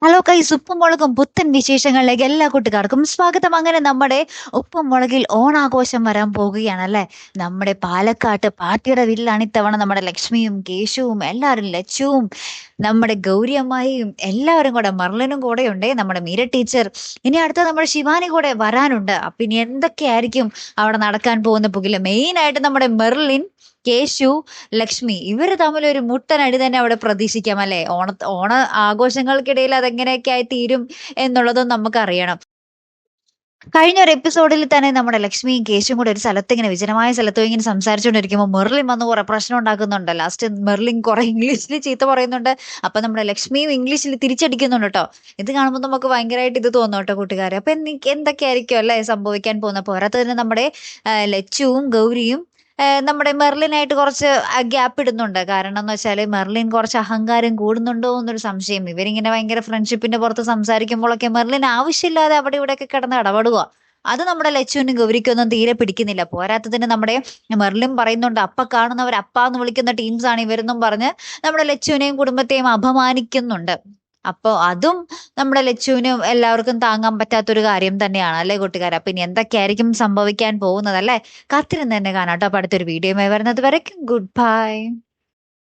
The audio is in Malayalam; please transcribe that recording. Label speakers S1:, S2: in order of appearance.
S1: ഹലോ കൈസ്, ഉപ്പും മുളകും പുത്തൻ വിശേഷങ്ങളിലേക്ക് എല്ലാ കൂട്ടുകാർക്കും സ്വാഗതം. അങ്ങനെ നമ്മുടെ ഉപ്പും മുളകിൽ ഓണാഘോഷം വരാൻ പോകുകയാണ് അല്ലെ. നമ്മുടെ പാലക്കാട്ട് പാർട്ടിയുടെ വീട്ടിലാണ് ഇത്തവണ നമ്മുടെ ലക്ഷ്മിയും കേശുവും എല്ലാവരും, ലച്ചുവും നമ്മുടെ ഗൗരിയമ്മായിയും എല്ലാവരും കൂടെ, മെർലിനും കൂടെ ഉണ്ട്, നമ്മുടെ മീര ടീച്ചർ, ഇനി അടുത്ത നമ്മുടെ ശിവാനി കൂടെ വരാനുണ്ട്. അപ്പൊ ഇനി എന്തൊക്കെയായിരിക്കും അവിടെ നടക്കാൻ പോകുന്ന പുകില്? മെയിൻ ആയിട്ട് നമ്മുടെ മെർലിൻ, കേശു, ലക്ഷ്മി ഇവര് തമ്മിൽ ഒരു മുട്ടനടി തന്നെ അവിടെ പ്രതീക്ഷിക്കാം അല്ലെ. ഓണ ആഘോഷങ്ങൾക്കിടയിൽ അതെങ്ങനെയൊക്കെ ആയി തീരും എന്നുള്ളതും നമുക്കറിയണം. കഴിഞ്ഞ ഒരു എപ്പിസോഡിൽ തന്നെ നമ്മുടെ ലക്ഷ്മിയും കേശും കൂടെ ഒരു സ്ഥലത്ത്, ഇങ്ങനെ വിജനമായ സ്ഥലത്ത് ഇങ്ങനെ സംസാരിച്ചുകൊണ്ടിരിക്കുമ്പോൾ മെർലിൻ വന്ന് കുറെ പ്രശ്നം ഉണ്ടാക്കുന്നുണ്ട്. ലാസ്റ്റ് മെർലിൻ കുറെ ഇംഗ്ലീഷിൽ ചീത്ത പറയുന്നുണ്ട്. അപ്പൊ നമ്മുടെ ലക്ഷ്മിയും ഇംഗ്ലീഷിൽ തിരിച്ചടിക്കുന്നുണ്ട് കേട്ടോ. ഇത് കാണുമ്പോൾ നമുക്ക് ഭയങ്കരമായിട്ട് ഇത് തോന്നും കേട്ടോ കൂട്ടുകാരെ. അപ്പൊ എന്തൊക്കെയായിരിക്കും അല്ലെ സംഭവിക്കാൻ പോകുന്ന. പോരാത്തതിന് നമ്മുടെ ലച്ചുവും ഗൗരിയും നമ്മുടെ മെർലിനായിട്ട് കുറച്ച് ഗ്യാപ്പ് ഇടുന്നുണ്ട്. കാരണം എന്ന് വെച്ചാല് മെർലിൻ കുറച്ച് അഹങ്കാരം കൂടുന്നുണ്ടോ എന്നൊരു സംശയം. ഇവരിങ്ങനെ ഭയങ്കര ഫ്രണ്ട്ഷിപ്പിന്റെ പുറത്ത് സംസാരിക്കുമ്പോഴൊക്കെ മെർലിൻ ആവശ്യമില്ലാതെ അവിടെ ഇവിടെയൊക്കെ കിടന്ന് ഇടപെടുക. അത് നമ്മുടെ ലച്ചുവിനും ഗൗരിക്കൊന്നും തീരെ പിടിക്കുന്നില്ല. പോരാത്തതിന് നമ്മുടെ മെർലിൻ പറയുന്നുണ്ട്, അപ്പ കാണുന്നവർ അപ്പാന്ന് വിളിക്കുന്ന ടീംസ് ആണ് ഇവരെന്നും പറഞ്ഞ് നമ്മുടെ ലച്ചുവിനെയും കുടുംബത്തെയും അപമാനിക്കുന്നുണ്ട്. അപ്പൊ അതും നമ്മുടെ ലച്ചുവിനും എല്ലാവർക്കും താങ്ങാൻ പറ്റാത്തൊരു കാര്യം തന്നെയാണ് അല്ലെ കൂട്ടുകാരെ. അപ്പൊ ഇനി എന്തൊക്കെയായിരിക്കും സംഭവിക്കാൻ പോകുന്നത് അല്ലെ? കാത്തിരുന്ന് തന്നെ കാണാം കേട്ടോ. അപ്പൊ അടുത്തൊരു വീഡിയോ വരുന്നത് വരയ്ക്കും ഗുഡ് ബൈ.